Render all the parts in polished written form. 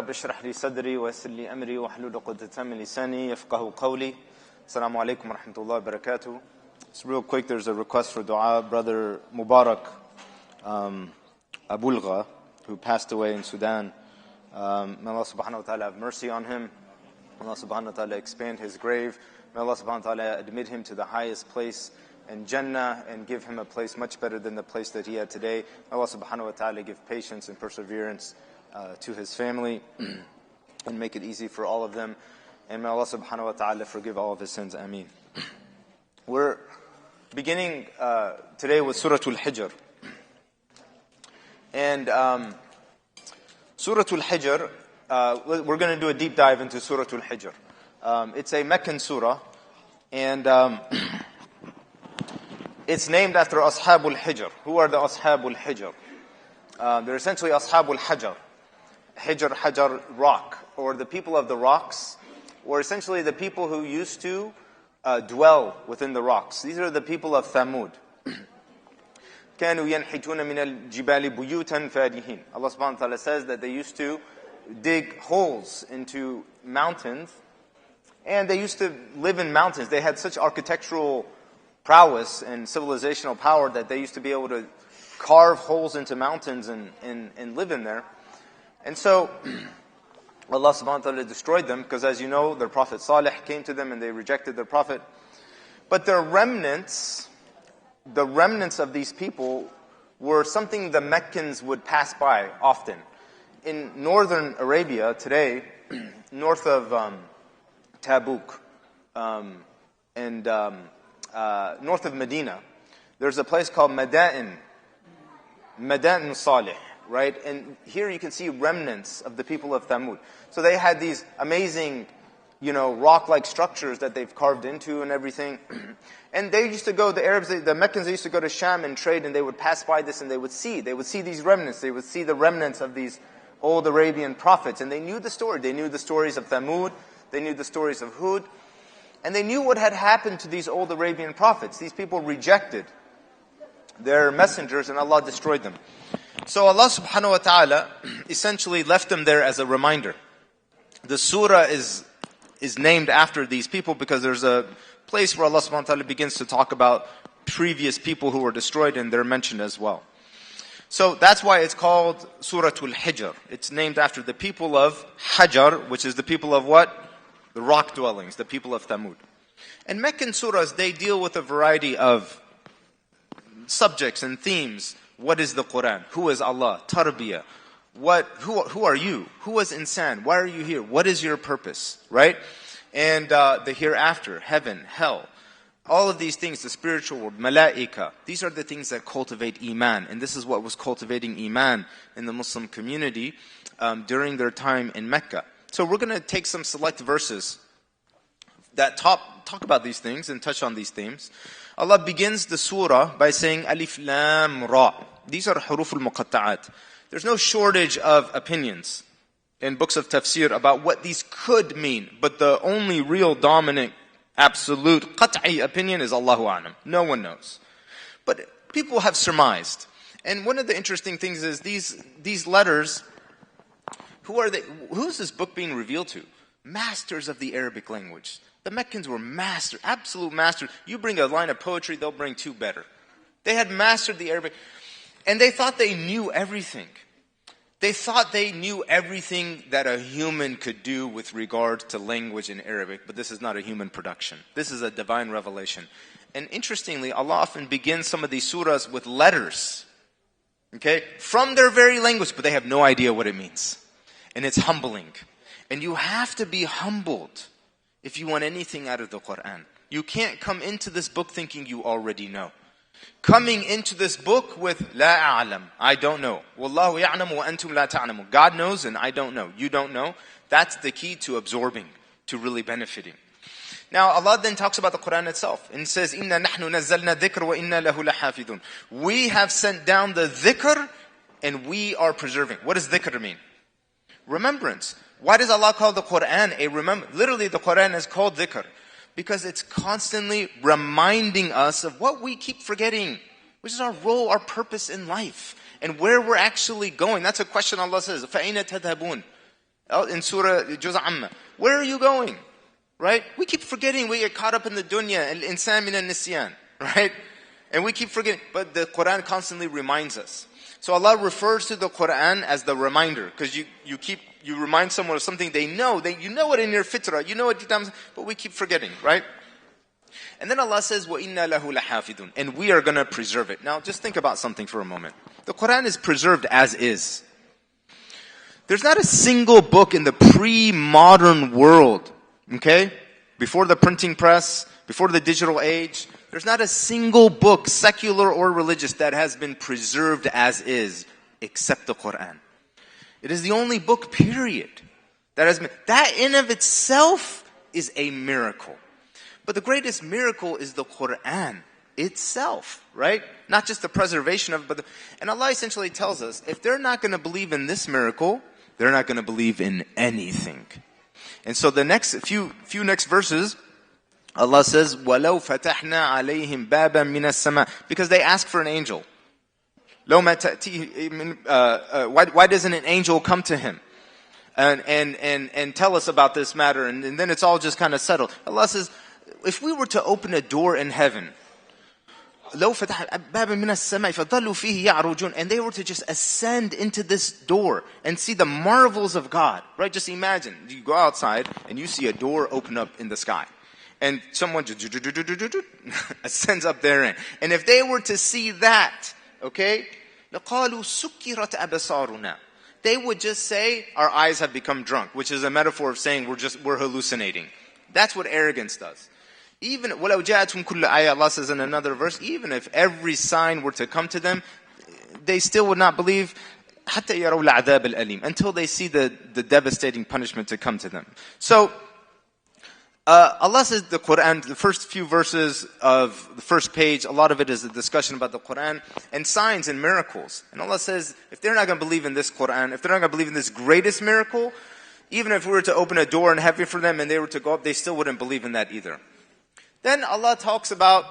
رب اشرح لي صدري ويسر لي أمري واحلل عقدة من لساني يفقهوا قولي. Assalamu alaikum wa rahmatullahi wa barakatuh. Just real quick, there's a request for dua. Brother Mubarak Abulgha, who passed away in Sudan. May Allah subhanahu wa ta'ala have mercy on him. May Allah subhanahu wa ta'ala expand his grave. May Allah subhanahu wa ta'ala admit him to the highest place in Jannah and give him a place much better than the place that he had today. May Allah subhanahu wa ta'ala give patience and perseverance to his family and make it easy for all of them. And may Allah subhanahu wa ta'ala forgive all of his sins. Ameen. We're beginning today with Surah Al-Hijr. And Surah Al-Hijr, we're going to do a deep dive into Surah Al-Hijr. It's a Meccan surah, and it's named after Ashabul Hijr. Who are the Ashabul Hijr? They're essentially Ashabul Hajar. Hijr, Hajar, rock, or the people of the rocks, or essentially the people who used to dwell within the rocks. These are the people of Thamud. كانوا ينحتون من الجبال بيوتا فارهين. Allah subhanahu wa ta'ala says that they used to dig holes into mountains, and they used to live in mountains. They had such architectural prowess and civilizational power that they used to be able to carve holes into mountains and live in there. And so Allah subhanahu wa ta'ala destroyed them because, as you know, their prophet Salih came to them and they rejected their prophet. But their remnants, the remnants of these people, were something the Meccans would pass by often. In northern Arabia today, north of Tabuk and north of Medina, there's a place called Madain Salih, right? And here you can see remnants of the people of Thamud. So they had these amazing, rock-like structures that they've carved into and everything. And they used to go, the Arabs, the Meccans, they used to go to Sham and trade, and they would pass by this and they would see these remnants. They would see the remnants of these old Arabian prophets. And they knew the story. They knew the stories of Thamud. They knew the stories of Hud. And they knew what had happened to these old Arabian prophets. These people rejected their messengers and Allah destroyed them. So Allah subhanahu wa ta'ala essentially left them there as a reminder. The surah is named after these people because there's a place where Allah subhanahu wa ta'ala begins to talk about previous people who were destroyed, and they're mentioned as well. So that's why it's called Surah Al-Hijr. It's named after the people of Hajar, which is the people of what? The rock dwellings, the people of Thamud. And Meccan surahs, they deal with a variety of subjects and themes. What is the Quran? Who is Allah? Tarbiyah. Who are you? Who is insan? Why are you here? What is your purpose? Right? And the hereafter, heaven, hell. All of these things, the spiritual world, malaika. These are the things that cultivate iman. And this is what was cultivating iman in the Muslim community during their time in Mecca. So we're going to take some select verses that talk about these things and touch on these themes. Allah begins the surah by saying Alif Lam Ra. These are huruf al-muqatta'at. There's no shortage of opinions in books of tafsir about what these could mean, but the only real dominant, absolute, qat'i opinion is Allahu A'lam. No one knows. But people have surmised. And one of the interesting things is these letters, who are they? Who's this book being revealed to? Masters of the Arabic language. The Meccans were absolute masters. You bring a line of poetry, they'll bring two better. They had mastered the Arabic. And they thought they knew everything. They thought they knew everything that a human could do with regard to language in Arabic. But this is not a human production. This is a divine revelation. And interestingly, Allah often begins some of these surahs with letters. Okay? From their very language, but they have no idea what it means. And it's humbling. And you have to be humbled if you want anything out of the Quran. You can't come into this book thinking you already know. Coming into this book with La a'lam, I don't know. Wallahu ya'lamu wa antum la ta'lamu. God knows and I don't know. You don't know. That's the key to absorbing, to really benefiting. Now Allah then talks about the Quran itself and says, Inna nahnu nazzalna dhikr wa inna lahu lahafidun. We have sent down the dhikr and we are preserving. What does dhikr mean? Remembrance. Why does Allah call the Quran a remembrance? Literally the Quran is called dhikr because it's constantly reminding us of what we keep forgetting, which is our role, our purpose in life, and where we're actually going. That's a question Allah says, فَأَيْنَ تَذْهَبُونَ? In Surah Juz' Amma. Where are you going? Right? We keep forgetting. We get caught up in the dunya. Al-insan min al-nisyan. Right? And we keep forgetting. But the Quran constantly reminds us. So Allah refers to the Quran as the reminder. Because you remind someone of something they know. You know it in your fitrah. You know it, but we keep forgetting. Right? And then Allah says, وَإِنَّا لَهُ لَحَافِظُونَ. And we are going to preserve it. Now, just think about something for a moment. The Quran is preserved as is. There's not a single book in the pre-modern world, okay? Before the printing press, before the digital age, there's not a single book, secular or religious, that has been preserved as is, except the Quran. It is the only book, period, that has been. That in of itself is a miracle. But the greatest miracle is the Quran itself, right? Not just the preservation of it, and Allah essentially tells us, if they're not going to believe in this miracle, they're not going to believe in anything. And so the next few next verses, Allah says, وَلَوْ فَتَحْنَا عَلَيْهِمْ بَابًا مِنَ السَّمَاءِ. Because they ask for an angel. Why doesn't an angel come to him and tell us about this matter? And then it's all just kind of settled. Allah says, if we were to open a door in heaven, لو فتح بابا من السماء فظلوا فيه يعرجون, and they were to just ascend into this door and see the marvels of God, right? Just imagine, you go outside and you see a door open up in the sky, and someone ascends up there, and if they were to see that, okay, لقالوا سكرت أبصارنا, they would just say, our eyes have become drunk, which is a metaphor of saying we're hallucinating. That's what arrogance does. Even وَلَوْ جَاءَتْهُمْ كُلُّ آيَةٍ, Allah says in another verse, even if every sign were to come to them, they still would not believe حَتَّى يَرَوْا الْعَذَابَ الْأَلِيمِ, until they see the devastating punishment to come to them. So, Allah says the Quran, the first few verses of the first page, a lot of it is a discussion about the Quran and signs and miracles. And Allah says, if they're not going to believe in this Quran, if they're not going to believe in this greatest miracle, even if we were to open a door in heaven for them and they were to go up, they still wouldn't believe in that either. Then Allah talks about,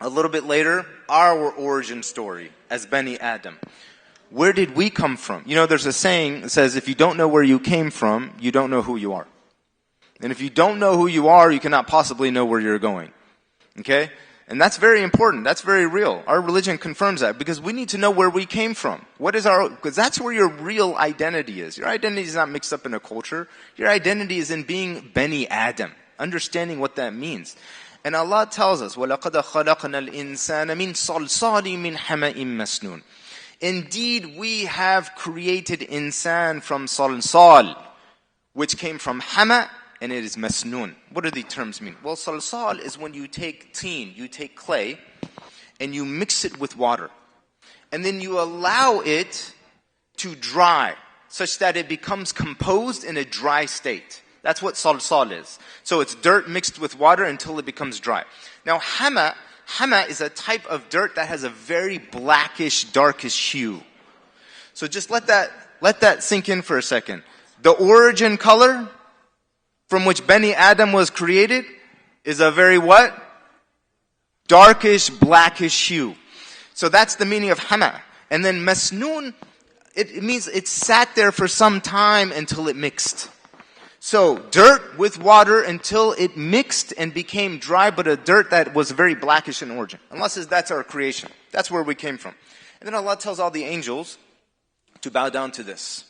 a little bit later, our origin story as Bani Adam. Where did we come from? You know, there's a saying that says, if you don't know where you came from, you don't know who you are. And if you don't know who you are, you cannot possibly know where you're going. Okay? And that's very important. That's very real. Our religion confirms that, because we need to know where we came from. Because that's where your real identity is. Your identity is not mixed up in a culture. Your identity is in being Bani Adam. Understanding what that means. And Allah tells us, وَلَقَدْ خَلَقْنَا الْإِنسَانَ مِنْ صَلْصَالٍ مِنْ حَمَإٍ مَسْنُونٍ. Indeed, we have created insan from salsal, which came from hama, and it is masnoon. What do the terms mean? Well, salsal is when you take teen, you take clay, and you mix it with water. And then you allow it to dry, such that it becomes composed in a dry state. That's what salsal is. So it's dirt mixed with water until it becomes dry. Now hama is a type of dirt that has a very blackish, darkish hue. So just let that sink in for a second. The origin color from which Bani Adam was created is a very what? Darkish, blackish hue. So that's the meaning of hama. And then masnoon, it means it sat there for some time until it mixed. So, dirt with water until it mixed and became dry, but a dirt that was very blackish in origin. Allah says that's our creation. That's where we came from. And then Allah tells all the angels to bow down to this.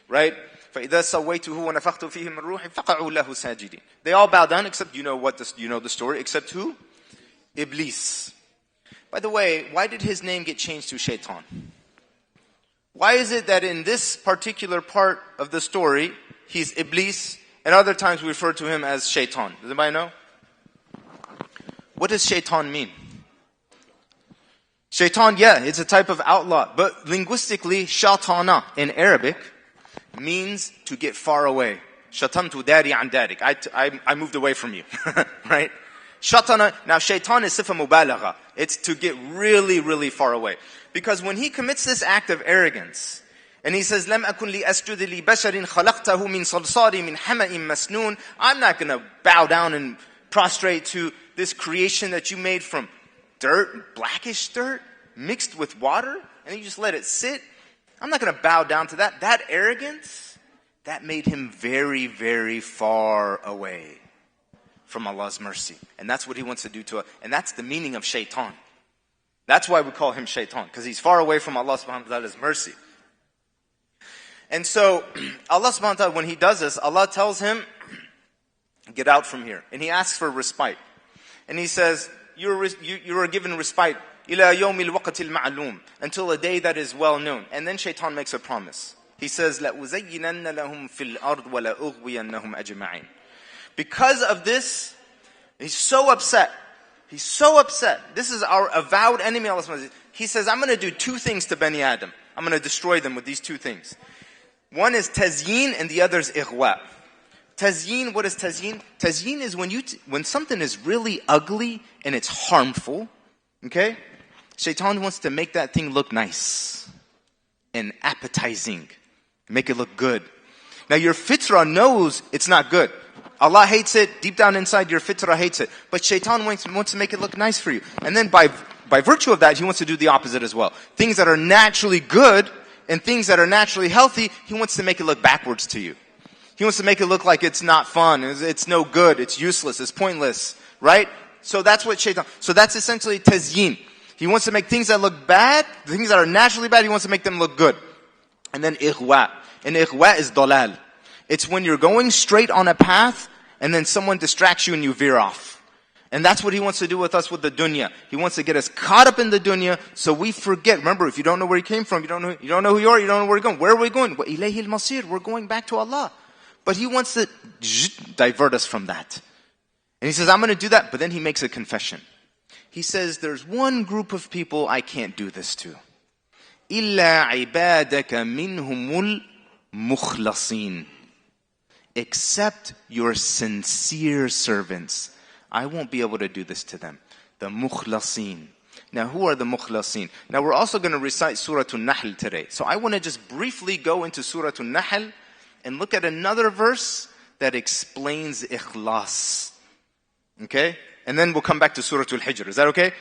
Right? فَإِذَا سَوَّيْتُهُ وَنَفَخْتُ فِيهِ مِنْ رُوحِ فَقَعُوا لَهُ سَاجِدِينَ. They all bow down except, you know the story, except who? Iblis. By the way, why did his name get changed to Shaitan? Why is it that in this particular part of the story, he's Iblis, and other times we refer to him as Shaitan? Does anybody know? What does Shaitan mean? Shaitan, yeah, it's a type of outlaw. But linguistically, Shaitana in Arabic means to get far away. Shatamtu dari an darik. I moved away from you. Right? Shaitana, now Shaitan is sifa mubalagha. It's to get really, really far away. Because when he commits this act of arrogance, and he says, لَمْ أَكُنْ لِأَسْجُدِ لِبَشَرٍ خَلَقْتَهُ مِنْ صَلْصَالٍ مِنْ حَمَإٍ مَسْنُونٍ. I'm not going to bow down and prostrate to this creation that you made from dirt, blackish dirt, mixed with water, and you just let it sit. I'm not going to bow down to that. That arrogance that made him very, very far away from Allah's mercy. And that's what he wants to do to us. And that's the meaning of shaitan. That's why we call him shaitan, because he's far away from Allah subhanahu wa ta'ala's mercy. And so, Allah subhanahu wa ta'ala, when he does this, Allah tells him, get out from here. And he asks for respite. And he says, you are given respite إِلَى يَوْمِ الْوَقْتِ الْمَعْلُومِ, until a day that is well known. And then shaitan makes a promise. He says, لَأُزَيِّنَنَّ لَهُمْ فِي الْأَرْضِ وَلَأُغْوِيَنَّهُمْ أَجْمَعِينَ. Because of this, he's so upset. He's so upset. This is our avowed enemy. He says, I'm going to do two things to Bani Adam. I'm going to destroy them with these two things. One is tazyin and the other is ighwa. Tazyin, what is tazyin? Tazyin is when something is really ugly and it's harmful, okay? Shaitan wants to make that thing look nice and appetizing. Make it look good. Now your fitrah knows it's not good. Allah hates it. Deep down inside, your fitrah hates it. But shaitan wants to make it look nice for you. And then by virtue of that, he wants to do the opposite as well. Things that are naturally good and things that are naturally healthy, he wants to make it look backwards to you. He wants to make it look like it's not fun, it's no good, it's useless, it's pointless, right? So that's what shaitan, so that's essentially tazyin. He wants to make things that look bad, things that are naturally bad, he wants to make them look good. And then ighwa. And ighwa is dalal. It's when you're going straight on a path, and then someone distracts you and you veer off. And that's what he wants to do with us with the dunya. He wants to get us caught up in the dunya so we forget. Remember, if you don't know where you came from, you don't know who you are, you don't know where you're going. Where are we going? Ilayhi al-masir. We're going back to Allah. But he wants to divert us from that. And he says, I'm going to do that. But then he makes a confession. He says, there's one group of people I can't do this to. إِلَّا عِبَادَكَ مِنْهُمُ الْمُخْلَصِينَ. Except your sincere servants. I won't be able to do this to them. The mukhlasin. Now, who are the mukhlasin? Now, we're also going to recite Surah Al-Nahl today. So I want to just briefly go into Surah Al-Nahl and look at another verse that explains ikhlas. Okay? And then we'll come back to Surah Al-Hijr. Is that okay?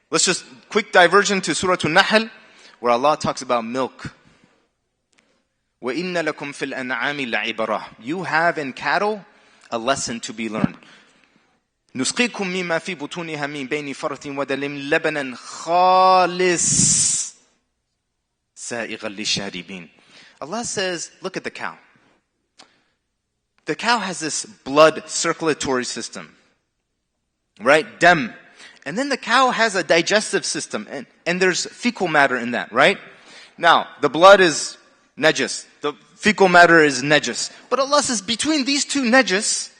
Let's just quick diversion to Surah Al-Nahl, where Allah talks about milk. وَإِنَّ لَكُمْ فِي الْأَنْعَامِ لَعِبَرَةً. You have in cattle a lesson to be learned. نُسْقِيكُم مِّمَّا فِي بُطُونِهَا مِن بَيْنِ فَرْثٍ وَدَمٍ لَبَنًا خَالِصًا سَائِغًا لِلشَّارِبِينَ. Allah says, look at the cow. The cow has this blood circulatory system. Right? Dam. And then the cow has a digestive system. And there's fecal matter in that, right? Now, the blood is najis. The fecal matter is najis. But Allah says, between these two najis,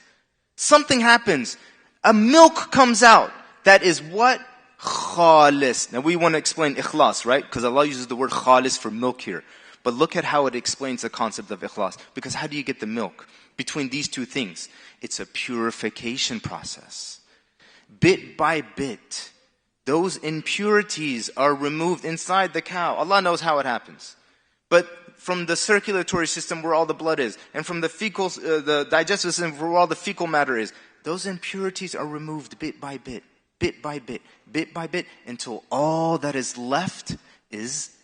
something happens. A milk comes out that is what? Khalis. Now we want to explain ikhlas, right? Because Allah uses the word khalis for milk here. But look at how it explains the concept of ikhlas. Because how do you get the milk? Between these two things, it's a purification process. Bit by bit, those impurities are removed inside the cow. Allah knows how it happens. But from the circulatory system where all the blood is, and from the the digestive system where all the fecal matter is, those impurities are removed bit by bit, bit by bit, bit by bit, until all that is left is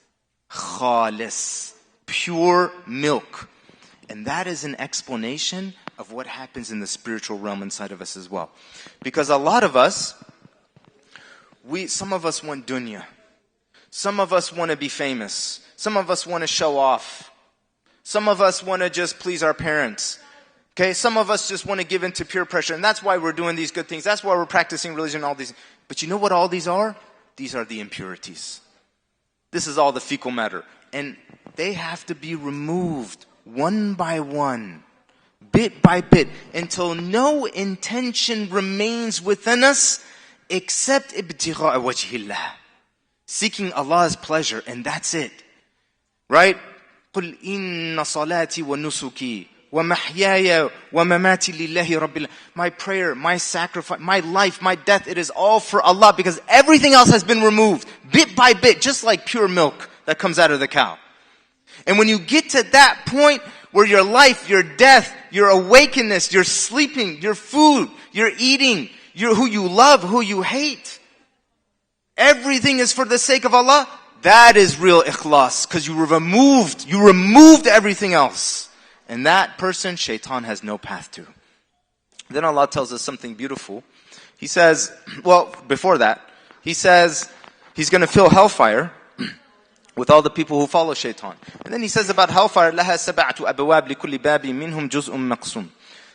khalis, pure milk. And that is an explanation of what happens in the spiritual realm inside of us as well. Because a lot of us, some of us want dunya. Some of us want to be famous. Some of us want to show off. Some of us want to just please our parents. Okay, some of us just want to give in to peer pressure. And that's why we're doing these good things. That's why we're practicing religion and all these. But you know what all these are? These are the impurities. This is all the fecal matter. And they have to be removed one by one, bit by bit, until no intention remains within us except ibtigha'a wajhillah, seeking Allah's pleasure, and that's it. Right? قُلْ إِنَّ صَلَاتِي وَنُسُكِي وَمَحْيَايَ وَمَمَاتِي لِلَّهِ رَبِّ الْعَالَمِينَ. My prayer, my sacrifice, my life, my death, it is all for Allah, because everything else has been removed, bit by bit, just like pure milk that comes out of the cow. And when you get to that point where your life, your death, your awakeness, your sleeping, your food, your eating, who you love, who you hate, everything is for the sake of Allah, that is real ikhlas, because you removed everything else. And that person, shaitan has no path to. Then Allah tells us something beautiful. He says, well, before that, He says He's going to fill hellfire with all the people who follow shaitan. And then He says about hellfire, لَهَا سَبَعَةُ أَبْوَابٍ لِكُلِّ بَابٍ مِّنْهُمْ جُزْءٌ مَقْسُومٌ.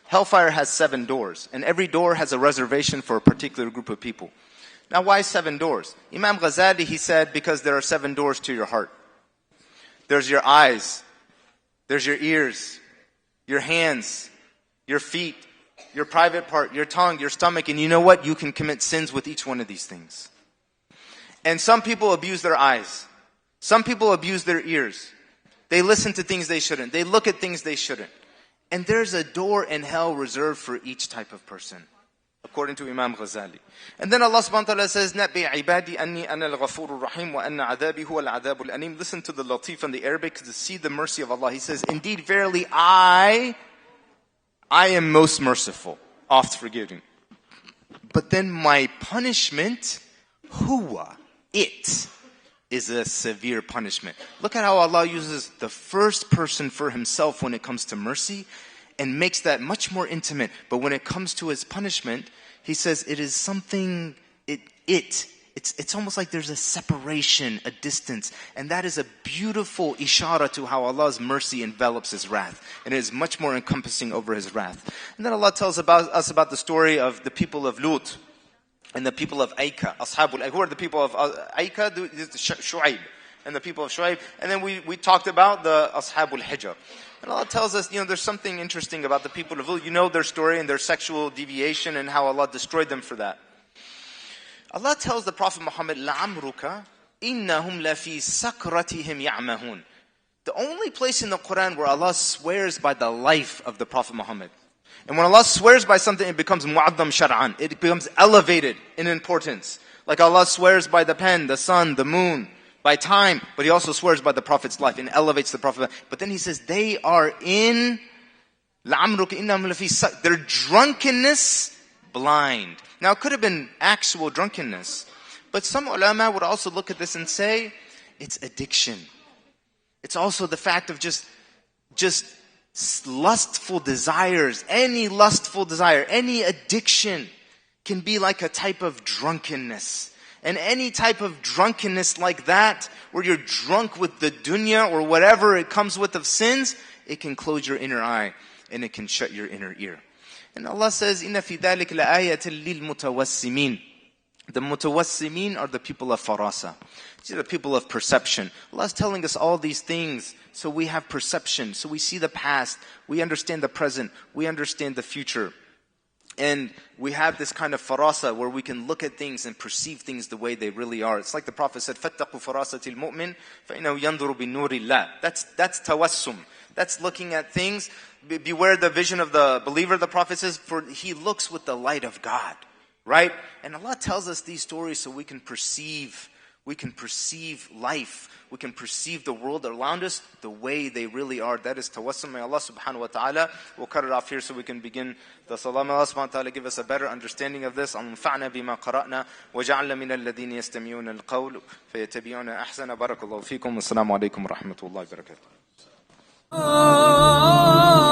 Hellfire has 7 doors, and every door has a reservation for a particular group of people. Now, why 7 doors? Imam Ghazali, he said, because there are 7 doors to your heart. There's your eyes, there's your ears, your hands, your feet, your private part, your tongue, your stomach, and you know what? You can commit sins with each one of these things. And some people abuse their eyes. Some people abuse their ears. They listen to things they shouldn't. They look at things they shouldn't. And there's a door in hell reserved for each type of person, according to Imam Ghazali. And then Allah subhanahu wa ta'ala says, نَبِّ عِبَادِي أَنِّي أَنَا الْغَفُورُ الرَّحِيمُ وَأَنَّ عَذَابِي هُوَ الْعَذَابُ الْأَلِيمُ. Listen to the latif in the Arabic to see the mercy of Allah. He says, indeed, verily, I am most merciful, oft forgiving. But then my punishment, huwa, it is a severe punishment. Look at how Allah uses the first person for Himself when it comes to mercy and makes that much more intimate. But when it comes to His punishment, He says it is something, it's almost like there's a separation, a distance. And that is a beautiful ishara to how Allah's mercy envelops His wrath. And it is much more encompassing over His wrath. And then Allah tells us about the story of the people of Lut and the people of Aika. Who are the people of Aika? Shu'aib. And the people of Shu'aib. And then we talked about the Ashabul Hijr. And Allah tells us, there's something interesting about the people of Lut. You know their story and their sexual deviation and how Allah destroyed them for that. Allah tells the Prophet Muhammad, لَعَمْرُكَ إِنَّهُمْ لَفِي سَكْرَتِهِمْ يَعْمَهُونَ. The only place in the Quran where Allah swears by the life of the Prophet Muhammad. And when Allah swears by something, it becomes mu'addam shar'an. It becomes elevated in importance. Like Allah swears by the pen, the sun, the moon, by time. But He also swears by the Prophet's life and elevates the Prophet. But then He says, they are in لَعَمْرُكَ إِنَّهُمْ لَفِي their drunkenness blind. Now it could have been actual drunkenness. But some ulama would also look at this and say, it's addiction. It's also the fact of just lustful desires. Any lustful desire, any addiction can be like a type of drunkenness. And any type of drunkenness like that, where you're drunk with the dunya or whatever it comes with of sins, it can close your inner eye and it can shut your inner ear. And Allah says, إِنَّ فِي ذَلِكَ لَآيَةً لِلْمُتَوَسِّمِينَ. The mutawassimin are the people of farasa. These are the people of perception. Allah is telling us all these things so we have perception, so we see the past, we understand the present, we understand the future. And we have this kind of farasa where we can look at things and perceive things the way they really are. It's like the Prophet said, فَاتَّقُوا فَرَاسَةِ الْمُؤْمِنِ فَإِنَّهُ يَنْظُرُ بِنُورِ اللَّهِ. That's tawassum. That's looking at things. Beware the vision of the believer, the Prophet says, for he looks with the light of God. Right? And Allah tells us these stories so we can perceive life. We can perceive the world around us the way they really are. That is tawassum. May Allah subhanahu wa ta'ala, we'll cut it off here so we can begin the salah. May Allah subhanahu wa ta'ala give us a better understanding of this. أنفعنا بما قرأنا وجعلنا من الذين يستمعون القول فيتبعون أحسن. بارك الله فيكم والسلام عليكم ورحمة الله وبركاته.